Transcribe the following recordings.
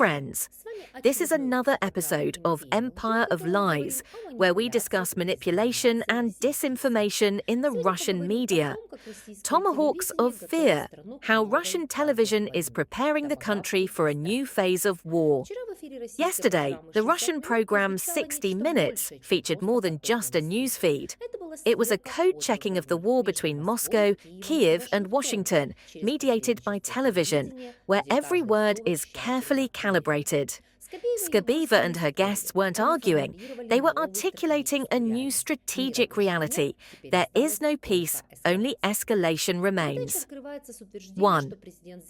friends. This is another episode of Empire of Lies, where we discuss manipulation and disinformation in the Russian media. Tomahawks of Fear, how Russian television is preparing the country for a new phase of war. Yesterday, the Russian program 60 Minutes featured more than just a news feed. It was a code-checking of the war between Moscow, Kyiv and Washington, mediated by television, where every word is carefully calibrated. Skabeeva and her guests weren't arguing. They were articulating a new strategic reality. There is no peace, only escalation remains. 1.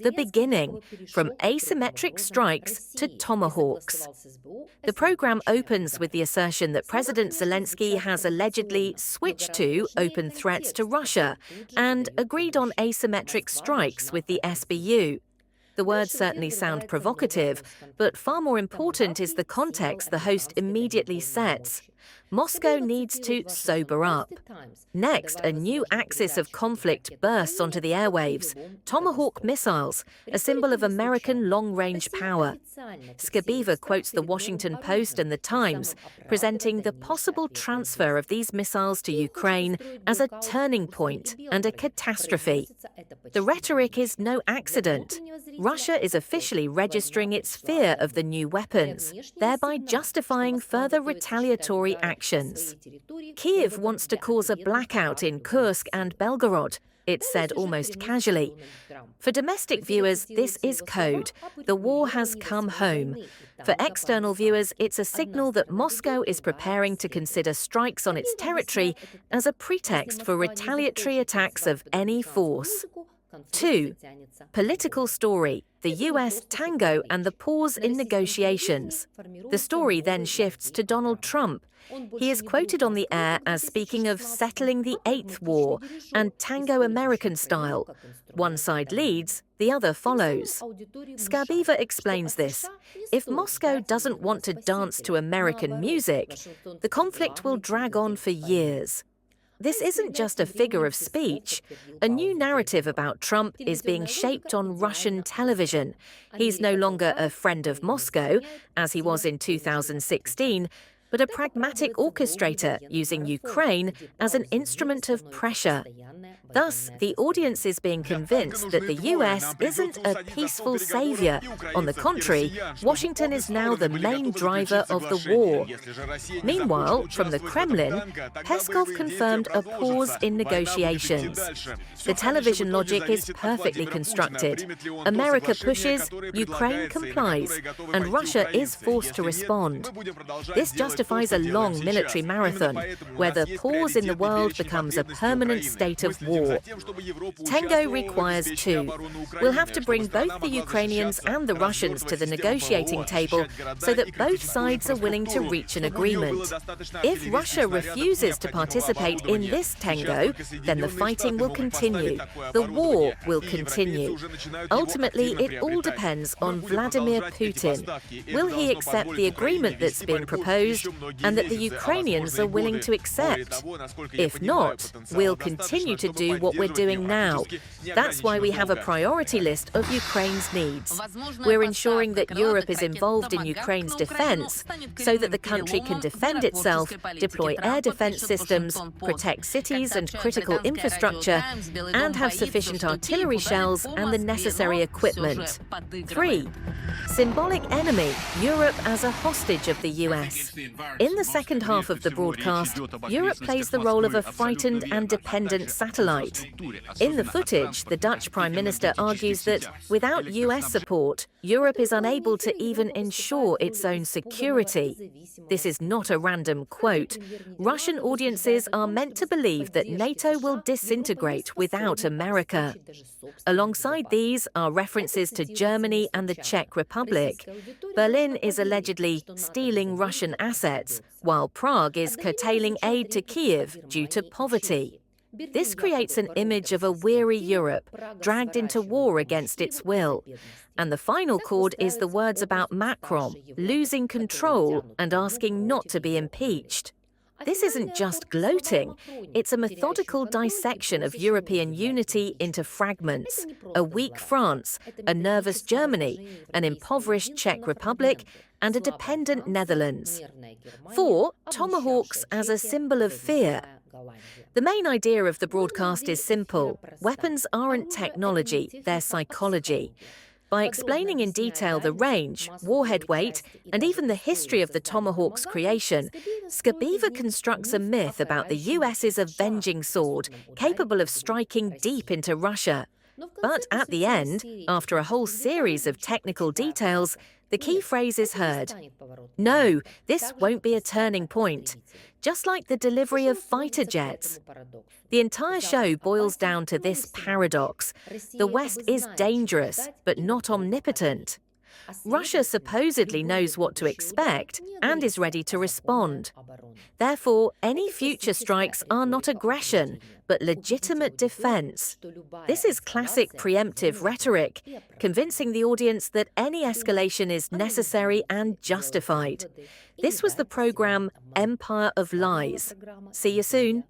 The beginning, from asymmetric strikes to tomahawks. The program opens with the assertion that President Zelenskyy has allegedly switched to open threats to Russia and agreed on asymmetric strikes with the SBU. The words certainly sound provocative, but far more important is the context the host immediately sets. Moscow needs to sober up. Next, a new axis of conflict bursts onto the airwaves. Tomahawk missiles, a symbol of American long-range power. Skabeeva quotes the Washington Post and the Times, presenting the possible transfer of these missiles to Ukraine as a turning point and a catastrophe. The rhetoric is no accident. Russia is officially registering its fear of the new weapons, thereby justifying further retaliatory actions. Kyiv wants to cause a blackout in Kursk and Belgorod, it said almost casually. For domestic viewers, this is code. The war has come home. For external viewers, it's a signal that Moscow is preparing to consider strikes on its territory as a pretext for retaliatory attacks of any force. 2. Political story, the US tango and the pause in negotiations. The story then shifts to Donald Trump. He is quoted on the air as speaking of settling the Eighth War and tango American style. One side leads, the other follows. Skabeeva explains this. If Moscow doesn't want to dance to American music, the conflict will drag on for years. This isn't just a figure of speech. A new narrative about Trump is being shaped on Russian television. He's no longer a friend of Moscow, as he was in 2016, but a pragmatic orchestrator using Ukraine as an instrument of pressure. Thus, the audience is being convinced that the US isn't a peaceful savior. On the contrary, Washington is now the main driver of the war. Meanwhile, from the Kremlin, Peskov confirmed a pause in negotiations. The television logic is perfectly constructed. America pushes, Ukraine complies, and Russia is forced to respond. This justifies a long military marathon, where the pause in the world becomes a permanent state of war. Tango requires two. We'll have to bring both the Ukrainians and the Russians to the negotiating table so that both sides are willing to reach an agreement. If Russia refuses to participate in this tango, then the fighting will continue. The war will continue. Ultimately, it all depends on Vladimir Putin. Will he accept the agreement that's being proposed and that the Ukrainians are willing to accept? If not, we'll continue to do what we're doing now. That's why we have a priority list of Ukraine's needs. We're ensuring that Europe is involved in Ukraine's defense so that the country can defend itself, deploy air defense systems, protect cities and critical infrastructure, and have sufficient artillery shells and the necessary equipment. 3. Symbolic enemy, Europe as a hostage of the US. In the second half of the broadcast, Europe plays the role of a frightened and dependent satellite. In the footage, the Dutch Prime Minister argues that without US support, Europe is unable to even ensure its own security. This is not a random quote. Russian audiences are meant to believe that NATO will disintegrate without America. Alongside these are references to Germany and the Czech Republic. Berlin is allegedly stealing Russian assets, while Prague is curtailing aid to Kyiv due to poverty. This creates an image of a weary Europe, dragged into war against its will. And the final chord is the words about Macron losing control and asking not to be impeached. This isn't just gloating, it's a methodical dissection of European unity into fragments: a weak France, a nervous Germany, an impoverished Czech Republic, and a dependent Netherlands. 4. Tomahawks as a symbol of fear. The main idea of the broadcast is simple: weapons aren't technology, they're psychology. By explaining in detail the range, warhead weight, and even the history of the Tomahawk's creation, Skabeeva constructs a myth about the US's avenging sword, capable of striking deep into Russia. But at the end, after a whole series of technical details, the key phrase is heard: "No, this won't be a turning point," just like the delivery of fighter jets. The entire show boils down to this paradox: the West is dangerous, but not omnipotent. Russia supposedly knows what to expect and is ready to respond. Therefore, any future strikes are not aggression, but legitimate defense. This is classic preemptive rhetoric, convincing the audience that any escalation is necessary and justified. This was the program Empire of Lies. See you soon.